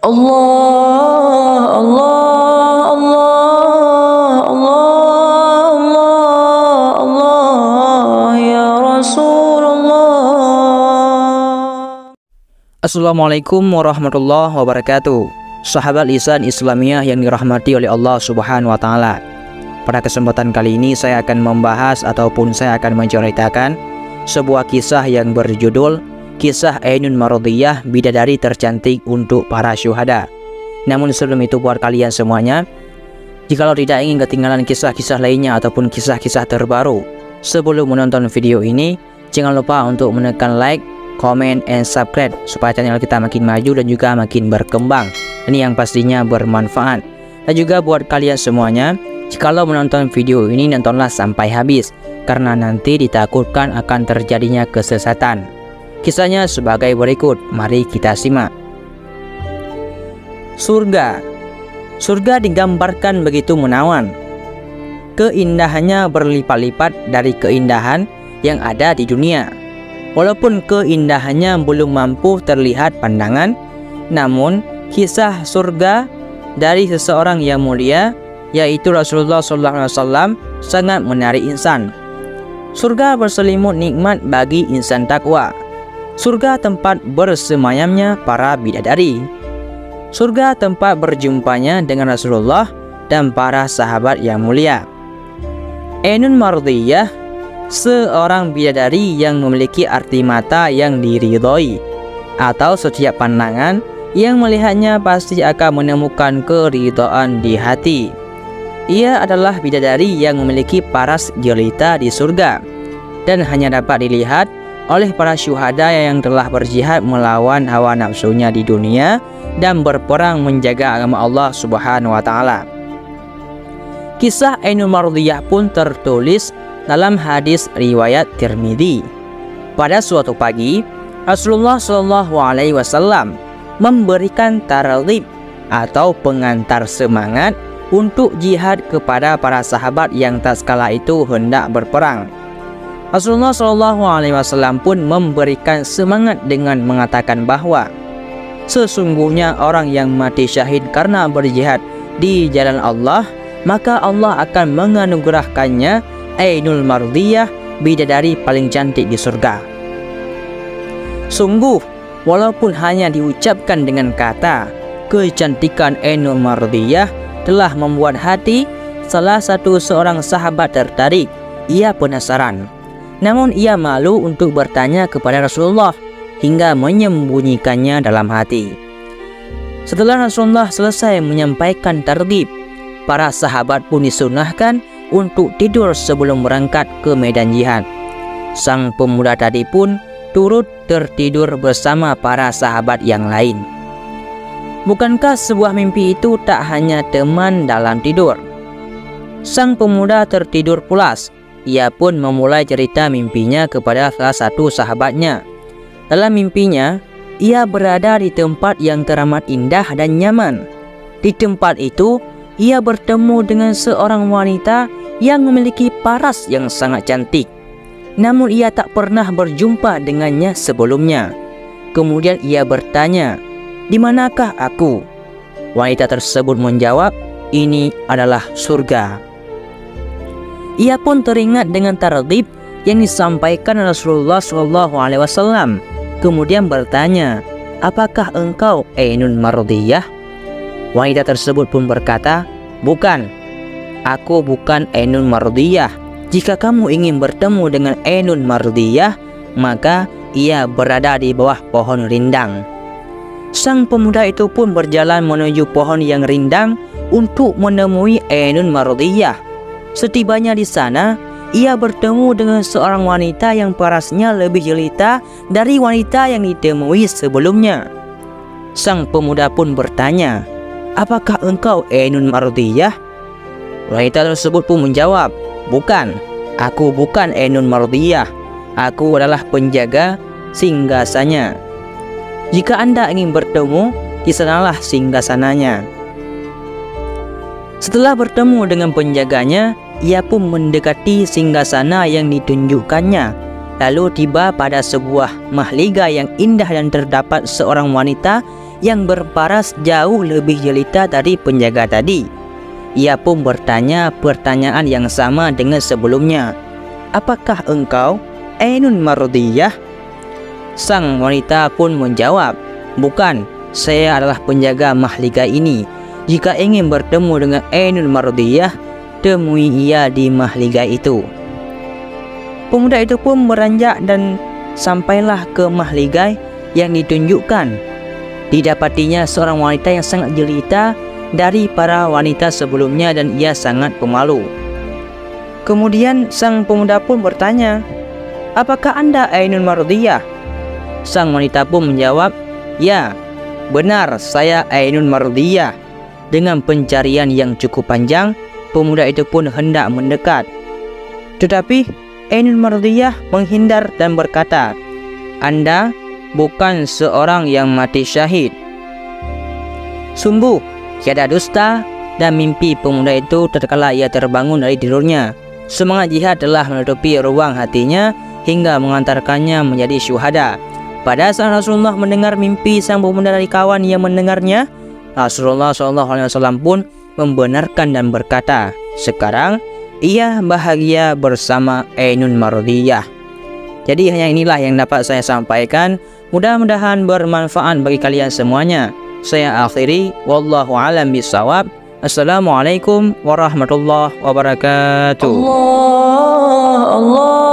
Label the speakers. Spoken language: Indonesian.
Speaker 1: Allah, Allah, Allah, Allah, Allah, Allah, ya Rasulullah.
Speaker 2: Assalamualaikum warahmatullahi wabarakatuh. Sahabat lisan Islamiyah yang dirahmati oleh Allah Subhanahu wa Ta'ala. Pada kesempatan kali ini saya akan membahas ataupun saya akan menceritakan sebuah kisah yang berjudul Kisah Ainun Mardiyah, bidadari tercantik untuk para syuhada. Namun sebelum itu, buat kalian semuanya, jikalau tidak ingin ketinggalan kisah-kisah lainnya ataupun kisah-kisah terbaru sebelum menonton video ini, jangan lupa untuk menekan like, comment, and subscribe supaya channel kita makin maju dan juga makin berkembang. Ini yang pastinya bermanfaat. Dan juga buat kalian semuanya, jikalau menonton video ini, nontonlah sampai habis, karena nanti ditakutkan akan terjadinya kesesatan. Kisahnya sebagai berikut, mari kita simak. Surga. Surga digambarkan begitu menawan. Keindahannya berlipat-lipat dari keindahan yang ada di dunia. Walaupun keindahannya belum mampu terlihat pandangan, namun kisah surga dari seseorang yang mulia, yaitu Rasulullah SAW, sangat menarik insan. Surga berselimut nikmat bagi insan takwa. Surga tempat bersemayamnya para bidadari. Surga tempat berjumpanya dengan Rasulullah dan para sahabat yang mulia. Ainun Mardiyah, seorang bidadari yang memiliki arti mata yang diridhoi, atau setiap pandangan yang melihatnya pasti akan menemukan keridhaan di hati. Ia adalah bidadari yang memiliki paras jelita di surga dan hanya dapat dilihat oleh para syuhada yang telah berjihad melawan hawa nafsunya di dunia dan berperang menjaga agama Allah Subhanahu wa Ta'ala. Kisah Ainun Mardiyah pun tertulis dalam hadis riwayat Tirmidzi. Pada suatu pagi, Rasulullah SAW memberikan targhib atau pengantar semangat untuk jihad kepada para sahabat yang tatkala itu hendak berperang. Rasulullah SAW pun memberikan semangat dengan mengatakan bahwa sesungguhnya orang yang mati syahid karena berjihad di jalan Allah, maka Allah akan menganugerahkannya Ainul Mardiyah, bidadari paling cantik di surga. Sungguh, walaupun hanya diucapkan dengan kata, kecantikan Ainul Mardiyah telah membuat hati salah satu seorang sahabat tertarik. Ia penasaran, namun ia malu untuk bertanya kepada Rasulullah hingga menyembunyikannya dalam hati. Setelah Rasulullah selesai menyampaikan targhib, para sahabat pun disunahkan untuk tidur sebelum berangkat ke medan jihad. Sang pemuda tadi pun turut tertidur bersama para sahabat yang lain. Bukankah sebuah mimpi itu tak hanya teman dalam tidur? Sang pemuda tertidur pulas. Ia pun memulai cerita mimpinya kepada salah satu sahabatnya. Dalam mimpinya, ia berada di tempat yang teramat indah dan nyaman. Di tempat itu, ia bertemu dengan seorang wanita yang memiliki paras yang sangat cantik. Namun ia tak pernah berjumpa dengannya sebelumnya. Kemudian ia bertanya, "Di manakah aku?" Wanita tersebut menjawab, "Ini adalah surga." Ia pun teringat dengan targhib yang disampaikan Rasulullah SAW. Kemudian bertanya, "Apakah engkau Ainun Mardiyah?" Wanita tersebut pun berkata, "Bukan, aku bukan Ainun Mardiyah. Jika kamu ingin bertemu dengan Ainun Mardiyah, maka ia berada di bawah pohon rindang." Sang pemuda itu pun berjalan menuju pohon yang rindang untuk menemui Ainun Mardiyah. Setibanya di sana, ia bertemu dengan seorang wanita yang parasnya lebih jelita dari wanita yang ditemui sebelumnya. Sang pemuda pun bertanya, "Apakah engkau Ainun Mardiyah?" Wanita tersebut pun menjawab, "Bukan, aku bukan Ainun Mardiyah. Aku adalah penjaga singgasana. Jika Anda ingin bertemu, di sanalah singgasananya." Setelah bertemu dengan penjaganya, ia pun mendekati singgasana yang ditunjukkannya. Lalu tiba pada sebuah mahliga yang indah dan terdapat seorang wanita yang berparas jauh lebih jelita dari penjaga tadi. Ia pun bertanya pertanyaan yang sama dengan sebelumnya. "Apakah engkau Ainun Mardiyah?" Sang wanita pun menjawab, "Bukan, saya adalah penjaga mahligai ini. Jika ingin bertemu dengan Ainun Mardiyah, temui ia di mahligai itu." Pemuda itu pun beranjak dan sampailah ke mahligai yang ditunjukkan. Didapatinya seorang wanita yang sangat jelita dari para wanita sebelumnya dan ia sangat pemalu. Kemudian sang pemuda pun bertanya, "Apakah Anda Ainun Mardiyah?" Sang wanita pun menjawab, "Ya, benar, saya Ainun Mardiyah." Dengan pencarian yang cukup panjang, pemuda itu pun hendak mendekat. Tetapi Ainun Mardiyah menghindar dan berkata, "Anda bukan seorang yang mati syahid." Sungguh tiada dusta dan mimpi pemuda itu tatkala ia terbangun dari tidurnya. Semangat jihad telah menutupi ruang hatinya hingga mengantarkannya menjadi syuhada. Pada saat Rasulullah mendengar mimpi sang pemuda dari kawan yang mendengarnya, Rasulullah SAW pun membenarkan dan berkata, "Sekarang ia bahagia bersama Ainun Mardiyah." Jadi hanya inilah yang dapat saya sampaikan. Mudah-mudahan bermanfaat bagi kalian semuanya. Saya akhiri, wallahu a'lam bishawab. Assalamualaikum warahmatullahi wabarakatuh.
Speaker 1: Allah, Allah.